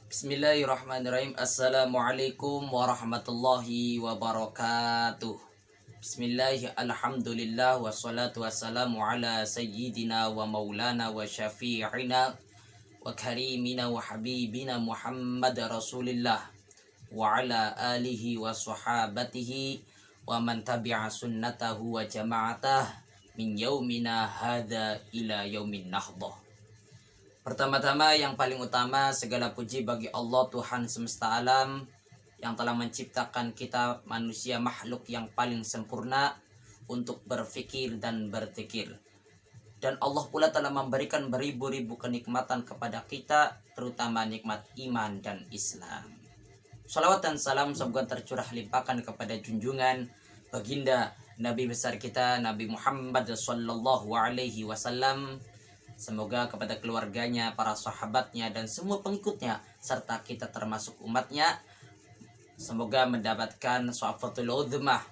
Bismillahirrahmanirrahim. Assalamualaikum warahmatullahi wabarakatuh. Alhamdulillah wassalatu wassalamu ala sayyidina wa maulana wa syafi'ina wa karimina wa habibina Muhammad Rasulillah wa ala alihi wa sahabatihi wa man tabi'a sunnatahu wa jama'atah min yaumina hadha ila yaumin nahdah. Pertama-tama yang paling utama segala puji bagi Allah Tuhan semesta alam yang telah menciptakan kita manusia makhluk yang paling sempurna untuk berfikir dan berzikir. Dan Allah pula telah memberikan beribu-ribu kenikmatan kepada kita, terutama nikmat iman dan Islam. Salawat dan salam semoga tercurah limpahkan kepada junjungan baginda Nabi besar kita Nabi Muhammad sallallahu alaihi wasallam. Semoga kepada keluarganya, para sahabatnya, dan semua pengikutnya, serta kita termasuk umatnya, semoga mendapatkan syafaatul uzmah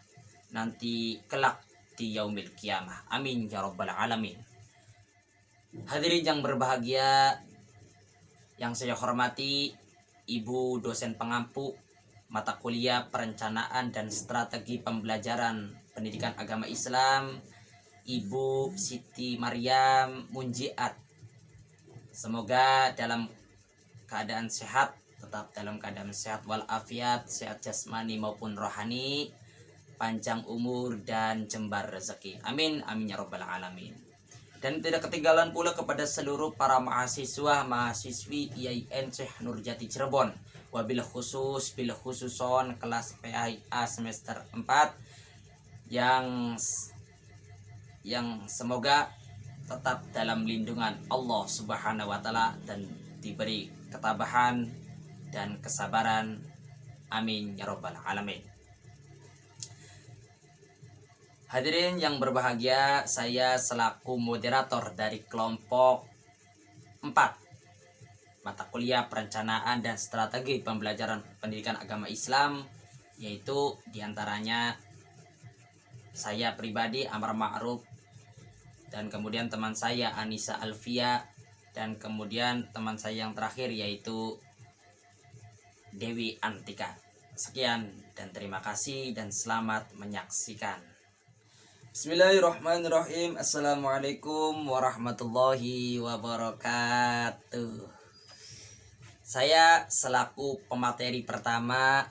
nanti kelak di yaumil kiamah. Amin ya rabbal alamin. Hadirin yang berbahagia, yang saya hormati, Ibu dosen pengampu mata kuliah perencanaan dan strategi pembelajaran pendidikan agama Islam, Ibu Siti Maryam Munjiat. Semoga dalam keadaan sehat, tetap dalam keadaan sehat walafiat, sehat jasmani maupun rohani, panjang umur dan jembar rezeki. Amin, amin ya rabbal alamin. Dan tidak ketinggalan pula kepada seluruh para mahasiswa, mahasiswi IAIN Syekh Nurjati Cirebon, wabil khususon kelas PAIA semester 4 yang semoga tetap dalam lindungan Allah Subhanahu wa taala dan diberi ketabahan dan kesabaran. Amin ya rabbal alamin. Hadirin yang berbahagia, saya selaku moderator dari kelompok 4 mata kuliah perencanaan dan strategi pembelajaran pendidikan agama Islam, yaitu diantaranya saya pribadi Amar Ma'ruf, dan kemudian teman saya Anissa Alfia, dan kemudian teman saya yang terakhir yaitu Dewi Antika. Sekian dan terima kasih dan selamat menyaksikan. Bismillahirrahmanirrahim. Assalamualaikum warahmatullahi wabarakatuh. Saya selaku pemateri pertama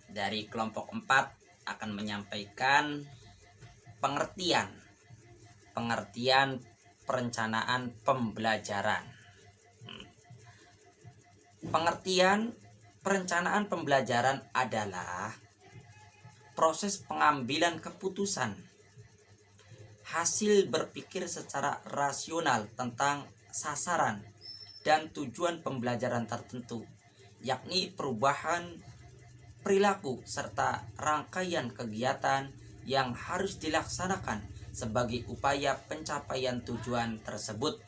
dari kelompok 4 akan menyampaikan pengertian perencanaan pembelajaran. Pengertian perencanaan pembelajaran adalah proses pengambilan keputusan, hasil berpikir secara rasional tentang sasaran dan tujuan pembelajaran tertentu, yakni perubahan perilaku serta rangkaian kegiatan yang harus dilaksanakan sebagai upaya pencapaian tujuan tersebut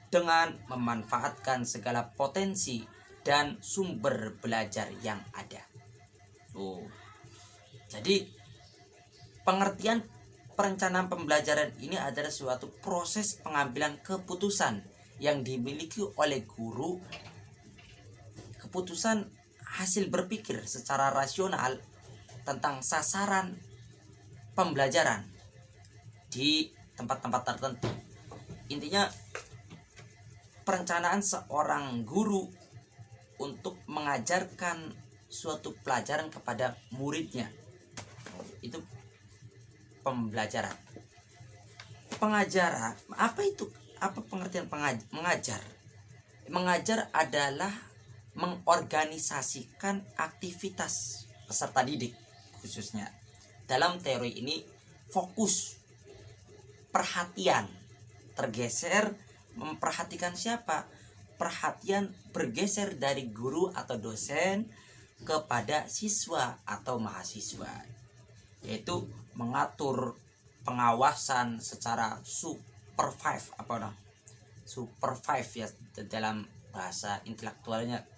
dengan memanfaatkan segala potensi dan sumber belajar yang ada. Jadi pengertian perencanaan pembelajaran ini adalah suatu proses pengambilan keputusan yang dimiliki oleh guru, keputusan hasil berpikir secara rasional tentang sasaran pembelajaran di tempat-tempat tertentu. Intinya perencanaan seorang guru untuk mengajarkan suatu pelajaran kepada muridnya, itu pembelajaran. Pengajaran, apa pengertian mengajar? Mengajar adalah mengorganisasikan aktivitas peserta didik khususnya. Dalam teori ini fokus perhatian tergeser memperhatikan siapa? Perhatian bergeser dari guru atau dosen kepada siswa atau mahasiswa, yaitu mengatur pengawasan secara supervise ya dalam bahasa intelektualnya,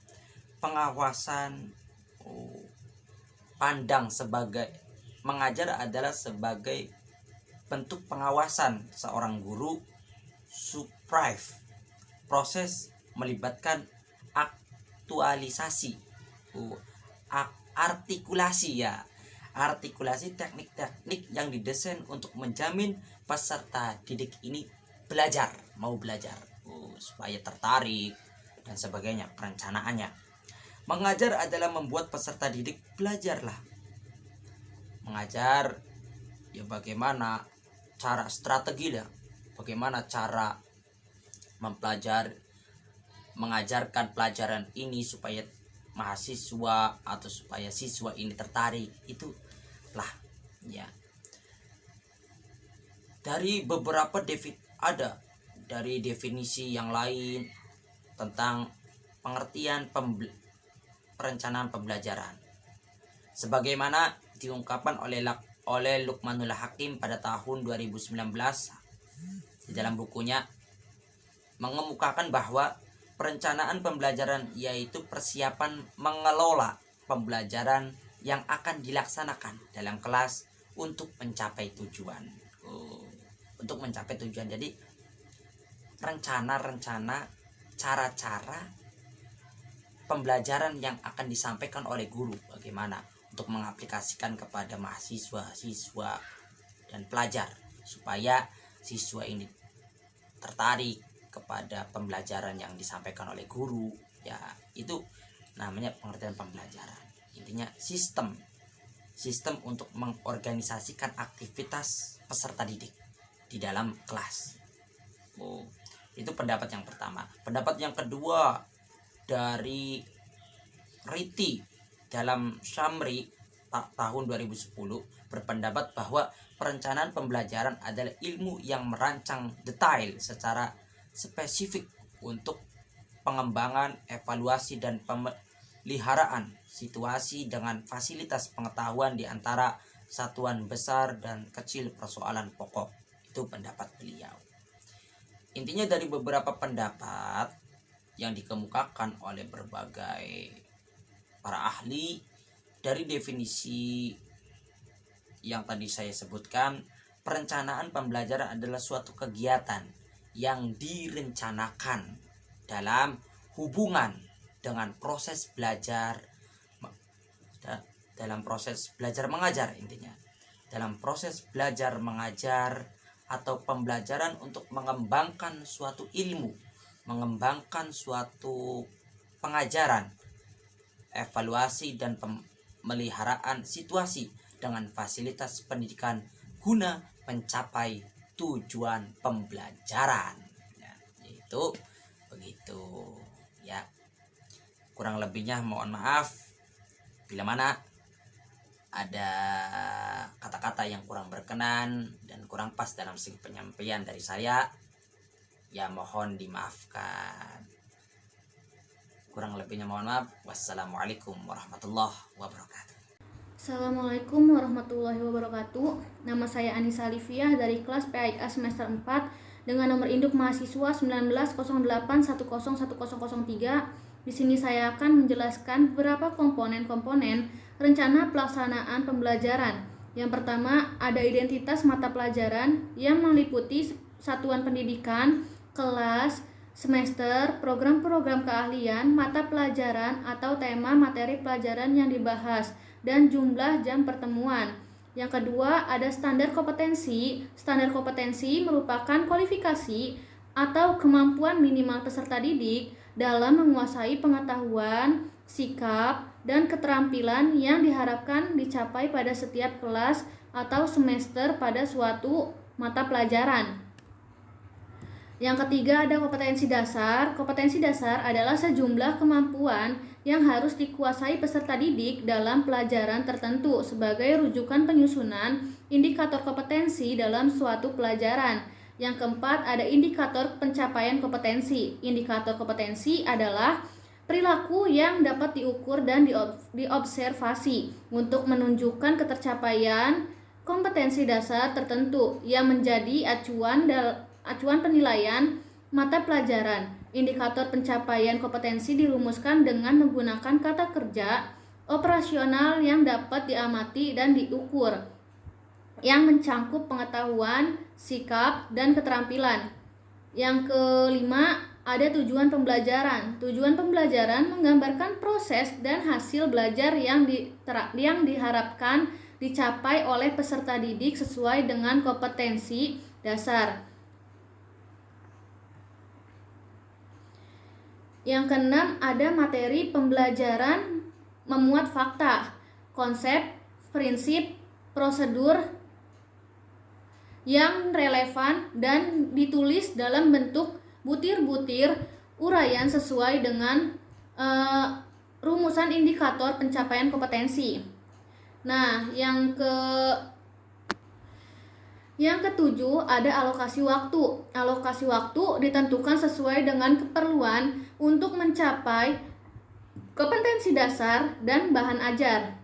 pengawasan pandang sebagai mengajar adalah sebagai bentuk pengawasan seorang guru. Supervise proses melibatkan aktualisasi, artikulasi ya, artikulasi teknik-teknik yang didesain untuk menjamin peserta didik ini mau belajar supaya tertarik dan sebagainya. Perencanaannya, mengajar adalah membuat peserta didik belajarlah. Mengajar ya bagaimana cara strategi lah, bagaimana cara mengajarkan pelajaran ini supaya mahasiswa atau supaya siswa ini tertarik, itulah ya. Dari beberapa dari definisi yang lain tentang pengertian perencanaan pembelajaran, sebagaimana diungkapkan oleh Luqmanul Hakim pada tahun 2019 di dalam bukunya, mengemukakan bahwa perencanaan pembelajaran yaitu persiapan mengelola pembelajaran yang akan dilaksanakan dalam kelas untuk mencapai tujuan. Jadi rencana-rencana, cara-cara pembelajaran yang akan disampaikan oleh guru, bagaimana untuk mengaplikasikan kepada mahasiswa, siswa, dan pelajar supaya siswa ini tertarik kepada pembelajaran yang disampaikan oleh guru. Ya, itu namanya pengertian pembelajaran. Intinya sistem untuk mengorganisasikan aktivitas peserta didik di dalam kelas. Itu pendapat yang pertama. Pendapat yang kedua dari Riti dalam Syamri tahun 2010 berpendapat bahwa perencanaan pembelajaran adalah ilmu yang merancang detail secara spesifik untuk pengembangan, evaluasi, dan pemeliharaan situasi dengan fasilitas pengetahuan di antara satuan besar dan kecil persoalan pokok. Itu pendapat beliau. Intinya dari beberapa pendapat yang dikemukakan oleh berbagai para ahli, dari definisi yang tadi saya sebutkan, perencanaan pembelajaran adalah suatu kegiatan yang direncanakan dalam hubungan dengan proses belajar, dalam proses belajar mengajar. Intinya dalam proses belajar mengajar atau pembelajaran untuk mengembangkan suatu ilmu, mengembangkan suatu pengajaran, evaluasi dan pemeliharaan situasi dengan fasilitas pendidikan guna mencapai tujuan pembelajaran. Ya, itu begitu ya. Kurang lebihnya mohon maaf bila mana ada kata-kata yang kurang berkenan dan kurang pas dalam segi penyampaian dari saya, ya mohon dimaafkan. Kurang lebihnya mohon maaf. Wassalamualaikum warahmatullahi wabarakatuh. Assalamualaikum warahmatullahi wabarakatuh. Nama saya Anissa Alifiah dari kelas PAIK semester 4 dengan nomor induk mahasiswa 1908101003. Di sini saya akan menjelaskan beberapa komponen-komponen rencana pelaksanaan pembelajaran. Yang pertama, ada identitas mata pelajaran yang meliputi satuan pendidikan, kelas, semester, program-program keahlian, mata pelajaran atau tema materi pelajaran yang dibahas, dan jumlah jam pertemuan. Yang kedua, ada standar kompetensi. Standar kompetensi merupakan kualifikasi atau kemampuan minimal peserta didik dalam menguasai pengetahuan, sikap, dan keterampilan yang diharapkan dicapai pada setiap kelas atau semester pada suatu mata pelajaran. Yang ketiga, ada kompetensi dasar. Kompetensi dasar adalah sejumlah kemampuan yang harus dikuasai peserta didik dalam pelajaran tertentu sebagai rujukan penyusunan indikator kompetensi dalam suatu pelajaran. Yang keempat, ada indikator pencapaian kompetensi. Indikator kompetensi adalah perilaku yang dapat diukur dan diobservasi untuk menunjukkan ketercapaian kompetensi dasar tertentu yang menjadi acuan penilaian mata pelajaran. Indikator pencapaian kompetensi dirumuskan dengan menggunakan kata kerja operasional yang dapat diamati dan diukur, yang mencangkup pengetahuan, sikap, dan keterampilan. Yang kelima, ada tujuan pembelajaran. Tujuan pembelajaran menggambarkan proses dan hasil belajar yang diharapkan dicapai oleh peserta didik sesuai dengan kompetensi dasar. Yang keenam, ada materi pembelajaran memuat fakta, konsep, prinsip, prosedur yang relevan dan ditulis dalam bentuk butir-butir uraian sesuai dengan rumusan indikator pencapaian kompetensi. Nah, yang ketujuh, ada alokasi waktu. Alokasi waktu ditentukan sesuai dengan keperluan untuk mencapai kompetensi dasar dan bahan ajar.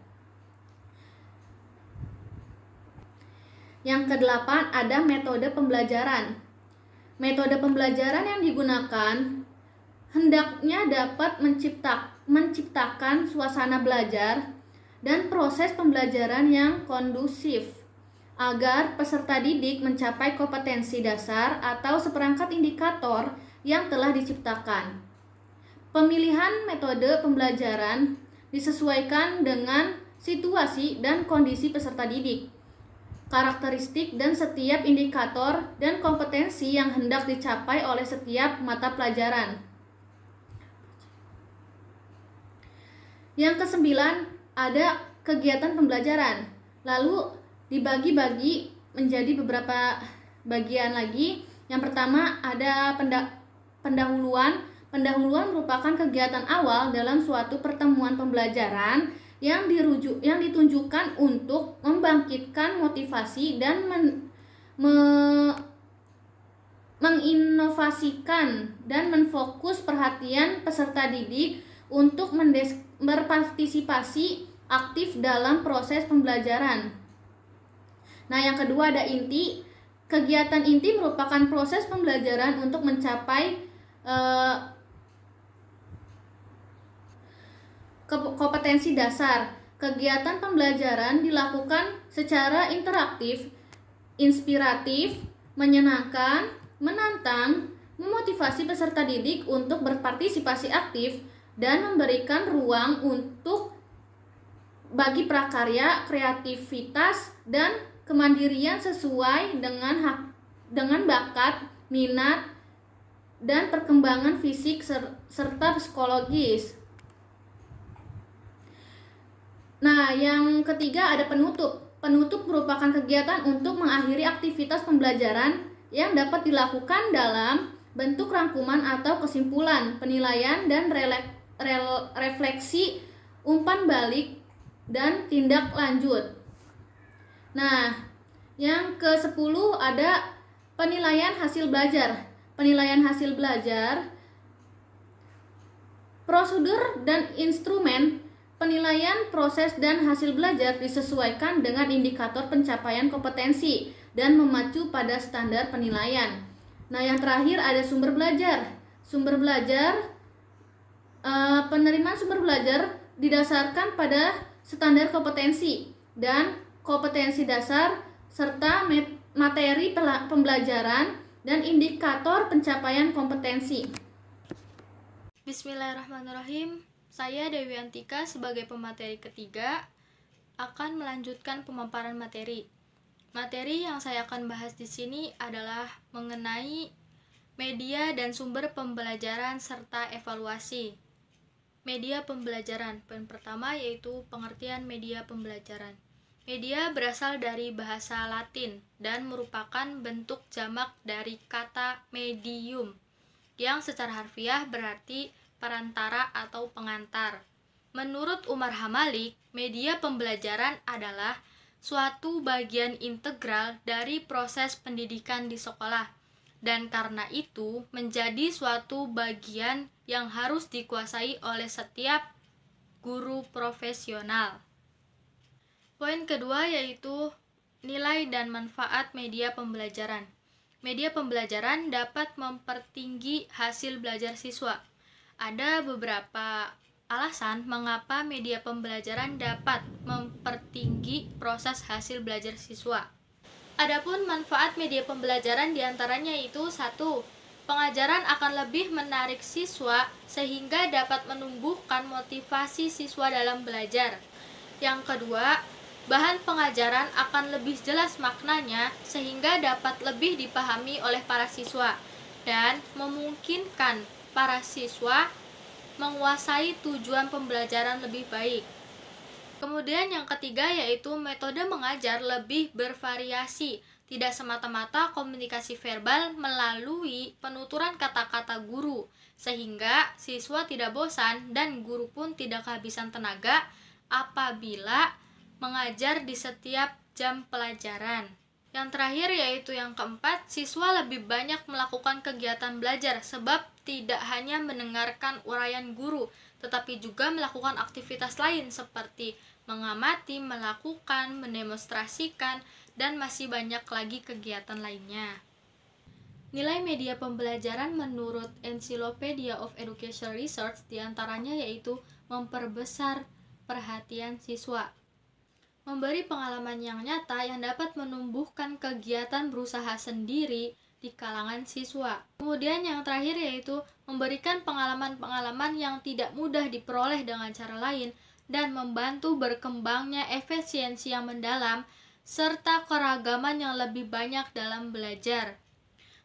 Yang kedelapan, ada metode pembelajaran. Metode pembelajaran yang digunakan hendaknya dapat menciptakan suasana belajar dan proses pembelajaran yang kondusif agar peserta didik mencapai kompetensi dasar atau seperangkat indikator yang telah diciptakan. Pemilihan metode pembelajaran disesuaikan dengan situasi dan kondisi peserta didik, karakteristik dan setiap indikator dan kompetensi yang hendak dicapai oleh setiap mata pelajaran. Yang kesembilan, ada kegiatan pembelajaran. Lalu dibagi-bagi menjadi beberapa bagian lagi. Yang pertama, ada pendahuluan. Pendahuluan merupakan kegiatan awal dalam suatu pertemuan pembelajaran yang ditunjukkan untuk membangkitkan motivasi dan menginovasikan dan menfokus perhatian peserta didik untuk berpartisipasi aktif dalam proses pembelajaran. Nah, yang kedua ada inti. Kegiatan inti merupakan proses pembelajaran untuk mencapai kompetensi dasar. Kegiatan pembelajaran dilakukan secara interaktif, inspiratif, menyenangkan, menantang, memotivasi peserta didik untuk berpartisipasi aktif dan memberikan ruang untuk bagi prakarya, kreativitas, dan kemandirian sesuai dengan bakat, minat, dan perkembangan fisik serta psikologis. Nah, yang ketiga ada penutup. Penutup merupakan kegiatan untuk mengakhiri aktivitas pembelajaran yang dapat dilakukan dalam bentuk rangkuman atau kesimpulan, penilaian, dan refleksi, umpan balik, dan tindak lanjut. Nah, yang ke-10 ada penilaian hasil belajar. Penilaian hasil belajar, prosedur dan instrumen penilaian proses dan hasil belajar disesuaikan dengan indikator pencapaian kompetensi dan memacu pada standar penilaian. Nah, yang terakhir ada sumber belajar. Sumber belajar, penerimaan sumber belajar didasarkan pada standar kompetensi dan kompetensi dasar serta materi pembelajaran dan indikator pencapaian kompetensi. Bismillahirrahmanirrahim. Saya Dewi Antika sebagai pemateri ketiga akan melanjutkan pemaparan materi. Materi yang saya akan bahas di sini adalah mengenai media dan sumber pembelajaran serta evaluasi. Media pembelajaran. Poin pertama yaitu pengertian media pembelajaran. Media berasal dari bahasa Latin dan merupakan bentuk jamak dari kata medium yang secara harfiah berarti perantara atau pengantar. Menurut Umar Hamalik, media pembelajaran adalah suatu bagian integral dari proses pendidikan di sekolah dan karena itu menjadi suatu bagian yang harus dikuasai oleh setiap guru profesional. Poin kedua yaitu nilai dan manfaat media pembelajaran. Media pembelajaran dapat mempertinggi hasil belajar siswa. Ada beberapa alasan mengapa media pembelajaran dapat mempertinggi proses hasil belajar siswa. Adapun manfaat media pembelajaran diantaranya yaitu 1. Pengajaran akan lebih menarik siswa sehingga dapat menumbuhkan motivasi siswa dalam belajar. Yang kedua, bahan pengajaran akan lebih jelas maknanya sehingga dapat lebih dipahami oleh para siswa dan memungkinkan para siswa menguasai tujuan pembelajaran lebih baik. Kemudian yang ketiga yaitu metode mengajar lebih bervariasi, tidak semata-mata komunikasi verbal melalui penuturan kata-kata guru, sehingga siswa tidak bosan dan guru pun tidak kehabisan tenaga apabila mengajar di setiap jam pelajaran. Yang terakhir yaitu yang keempat, siswa lebih banyak melakukan kegiatan belajar sebab tidak hanya mendengarkan uraian guru, tetapi juga melakukan aktivitas lain seperti mengamati, melakukan, mendemonstrasikan, dan masih banyak lagi kegiatan lainnya. Nilai media pembelajaran menurut Encyclopedia of Educational Research diantaranya yaitu memperbesar perhatian siswa, memberi pengalaman yang nyata yang dapat menumbuhkan kegiatan berusaha sendiri di kalangan siswa. Kemudian yang terakhir yaitu memberikan pengalaman-pengalaman yang tidak mudah diperoleh dengan cara lain dan membantu berkembangnya efisiensi yang mendalam serta keragaman yang lebih banyak dalam belajar.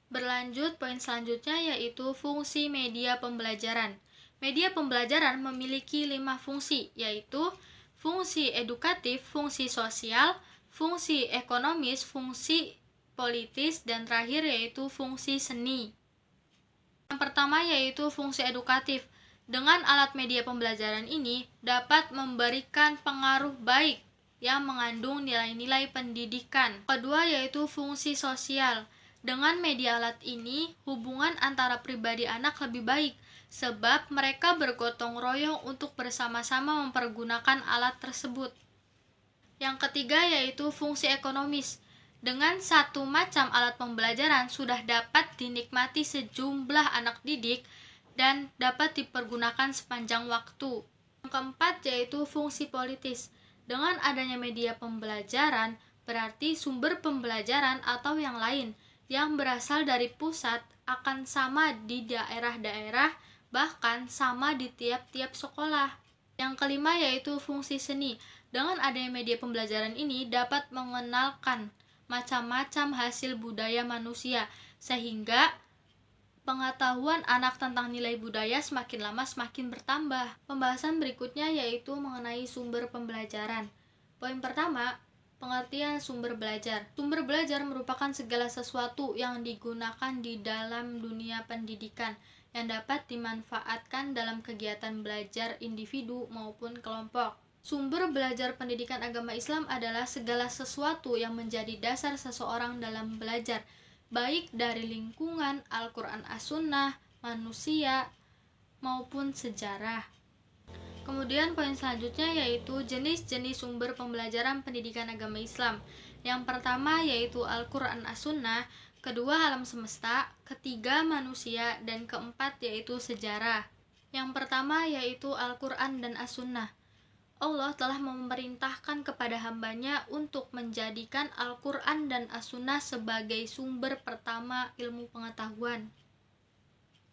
Berlanjut, poin selanjutnya yaitu fungsi media pembelajaran. Media pembelajaran memiliki 5 fungsi, yaitu fungsi edukatif, fungsi sosial, fungsi ekonomis, fungsi politis, dan terakhir yaitu fungsi seni. Yang pertama yaitu fungsi edukatif. Dengan alat media pembelajaran ini dapat memberikan pengaruh baik yang mengandung nilai-nilai pendidikan. Kedua yaitu fungsi sosial. Dengan media alat ini, hubungan antara pribadi anak lebih baik, sebab mereka bergotong royong untuk bersama-sama mempergunakan alat tersebut. Yang ketiga yaitu fungsi ekonomis. Dengan satu macam alat pembelajaran sudah dapat dinikmati sejumlah anak didik dan dapat dipergunakan sepanjang waktu. Yang keempat yaitu fungsi politis. Dengan adanya media pembelajaran, berarti sumber pembelajaran atau yang lain yang berasal dari pusat akan sama di daerah-daerah, bahkan sama di tiap-tiap sekolah. Yang kelima yaitu fungsi seni. Dengan adanya media pembelajaran ini dapat mengenalkan macam-macam hasil budaya manusia, sehingga pengetahuan anak tentang nilai budaya semakin lama semakin bertambah. Pembahasan berikutnya yaitu mengenai sumber pembelajaran. Poin pertama, pengertian sumber belajar. Sumber belajar merupakan segala sesuatu yang digunakan di dalam dunia pendidikan yang dapat dimanfaatkan dalam kegiatan belajar individu maupun kelompok. Sumber belajar pendidikan agama Islam adalah segala sesuatu yang menjadi dasar seseorang dalam belajar, baik dari lingkungan, Al-Quran As-Sunnah, manusia, maupun sejarah. Kemudian poin selanjutnya yaitu jenis-jenis sumber pembelajaran pendidikan agama Islam. Yang pertama yaitu Al-Quran As-Sunnah, kedua alam semesta, ketiga manusia, dan keempat yaitu sejarah. Yang pertama yaitu Al-Quran dan As-Sunnah. Allah telah memerintahkan kepada hambanya untuk menjadikan Al-Quran dan As-Sunnah sebagai sumber pertama ilmu pengetahuan.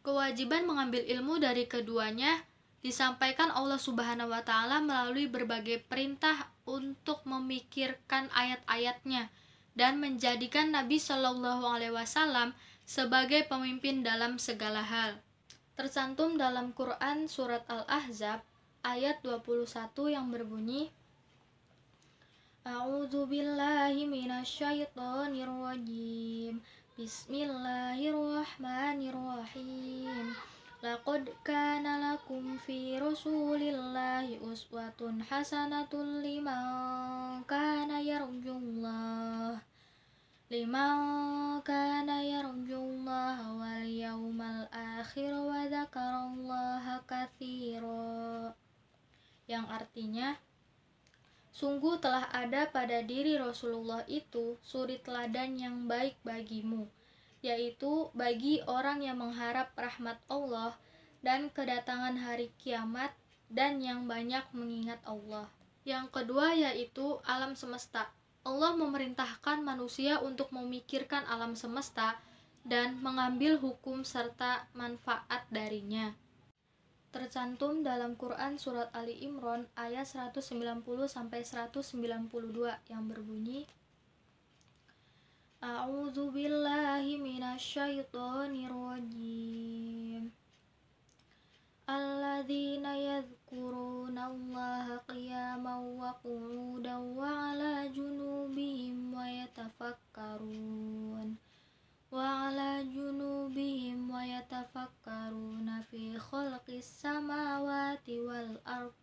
Kewajiban mengambil ilmu dari keduanya disampaikan Allah Subhanahu wa Ta'ala melalui berbagai perintah untuk memikirkan ayat-ayatnya dan menjadikan Nabi Shallallahu Alaihi Wasallam sebagai pemimpin dalam segala hal. Tercantum dalam Quran surat Al-Ahzab ayat 21 yang berbunyi, A'udzu billahi minasyaitonir rajim. Bismillahirrahmanirrahim. Laqad kana lakum fi Rasulillahi uswatun hasanatun liman kana yarjullaha wal yawmal akhir wa dzakarallaha katsira. Yang artinya, sungguh telah ada pada diri Rasulullah itu suri teladan yang baik bagimu, yaitu bagi orang yang mengharap rahmat Allah dan kedatangan hari kiamat dan yang banyak mengingat Allah. Yang kedua yaitu alam semesta. Allah memerintahkan manusia untuk memikirkan alam semesta dan mengambil hukum serta manfaat darinya. Tercantum dalam Quran Surat Ali Imran ayat 190-192 yang berbunyi, A'udzu billahi minasyaitonir rajim. Alladzina yadhkurunallaha qiyaman wa qu'udan wa 'ala junubihim wa yatafakkaruna fi khalqis samawati wal ard.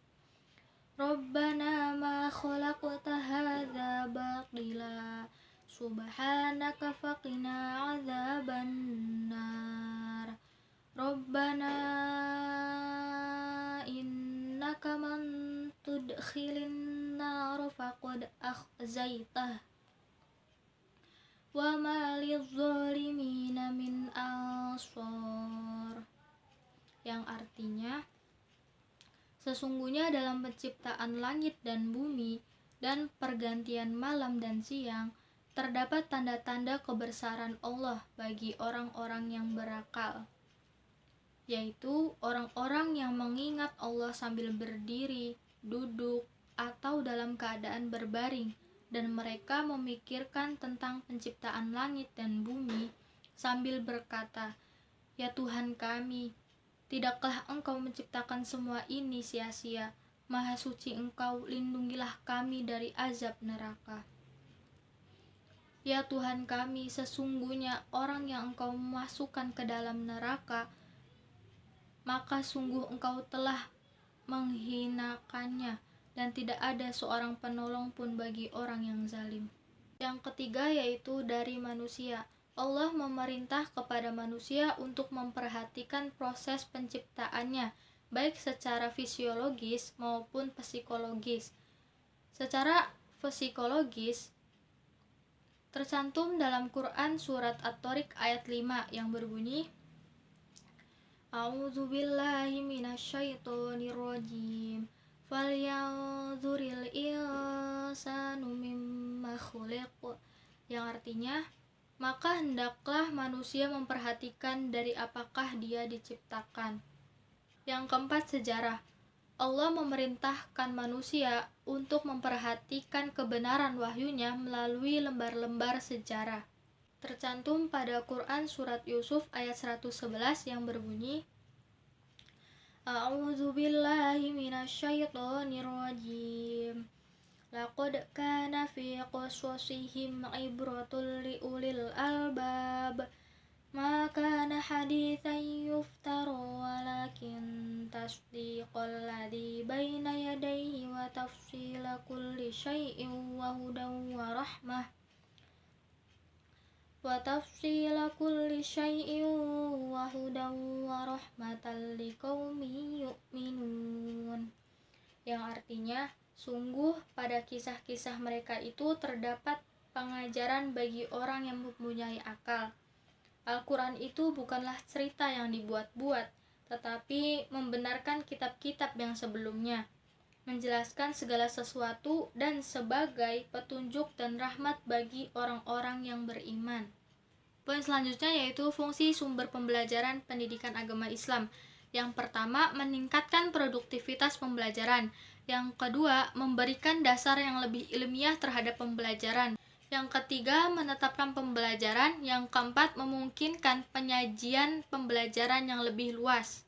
Rabbana ma khalaqta hadza batila subhanaka faqina 'adzabannar. Rabbana innaka man tudkhilin nar faqad akhzaitah wa ma lidh-dhalimina min ansar. Yang artinya, sesungguhnya dalam penciptaan langit dan bumi dan pergantian malam dan siang terdapat tanda-tanda kebesaran Allah bagi orang-orang yang berakal, yaitu orang-orang yang mengingat Allah sambil berdiri, duduk, atau dalam keadaan berbaring, dan mereka memikirkan tentang penciptaan langit dan bumi sambil berkata, "Ya Tuhan kami, tidakkah Engkau menciptakan semua ini sia-sia? Maha suci Engkau, lindungilah kami dari azab neraka." Ya Tuhan kami, sesungguhnya orang yang Engkau masukkan ke dalam neraka, maka sungguh Engkau telah menghinakannya, dan tidak ada seorang penolong pun bagi orang yang zalim. Yang ketiga yaitu dari manusia. Allah memerintah kepada manusia untuk memperhatikan proses penciptaannya, baik secara fisiologis maupun psikologis. Secara psikologis, tercantum dalam Quran Surat At-Tariq ayat 5 yang berbunyi, A'udzu billahi minasyaitonir rajim. Falyanzuril insanu mimma khuliq. Yang artinya, maka hendaklah manusia memperhatikan dari apakah dia diciptakan. Yang keempat, sejarah. Allah memerintahkan manusia untuk memperhatikan kebenaran wahyunya melalui lembar-lembar sejarah. Tercantum pada Quran Surat Yusuf ayat 111 yang berbunyi, A'udzu billahi minasyaitonir rajim. Laqad kana fi qasasihim ibratul liulil albab. Ma kana haditsan yuftara walakin tasdiqal ladzi baina yadayhi wa tafsila kulli syai'in wa hudan wa rahmah. Liqaumin yu'minun. Yang artinya, sungguh pada kisah-kisah mereka itu terdapat pengajaran bagi orang yang mempunyai akal. Al-Quran itu bukanlah cerita yang dibuat-buat, tetapi membenarkan kitab-kitab yang sebelumnya, menjelaskan segala sesuatu dan sebagai petunjuk dan rahmat bagi orang-orang yang beriman. Poin selanjutnya yaitu fungsi sumber pembelajaran pendidikan agama Islam. Yang pertama, meningkatkan produktivitas pembelajaran. Yang kedua, memberikan dasar yang lebih ilmiah terhadap pembelajaran. Yang ketiga, menetapkan pembelajaran. Yang keempat, memungkinkan penyajian pembelajaran yang lebih luas.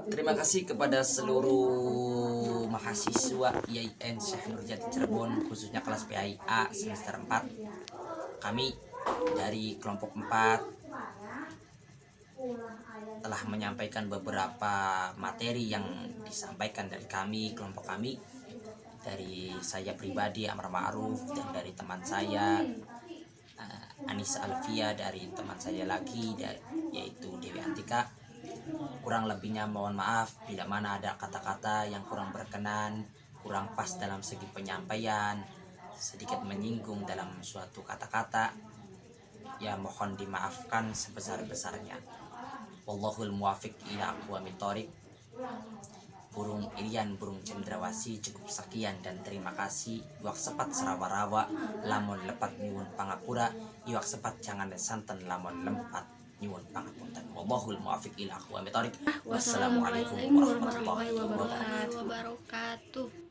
Terima kasih kepada seluruh mahasiswa IAIN Syekh Nurjati Cirebon, khususnya kelas PAIA semester 4. Kami dari kelompok 4 telah menyampaikan beberapa materi yang disampaikan dari kami, kelompok kami, dari saya pribadi Amar Ma'ruf, dan dari teman saya Anis Alfia, dari teman saya lagi yaitu Dewi Antika. Kurang lebihnya mohon maaf bila mana ada kata-kata yang kurang berkenan, kurang pas dalam segi penyampaian, sedikit menyinggung dalam suatu kata-kata, ya mohon dimaafkan sebesar-besarnya. Wallahul muwaffiq ila aqwamit thoriq. burung irian, burung cendrawasih. Cukup sekian dan terima kasih. Iwak sepat serawa-rawa, lamun lepat nyuwun pangapura. Iwak sepat jangan santen, lamun lempat nyuwun pangapunten. Wallahul muwaffiq ila aqwamit thoriq. Wassalamualaikum warahmatullahi wabarakatuh. wabarakatuh.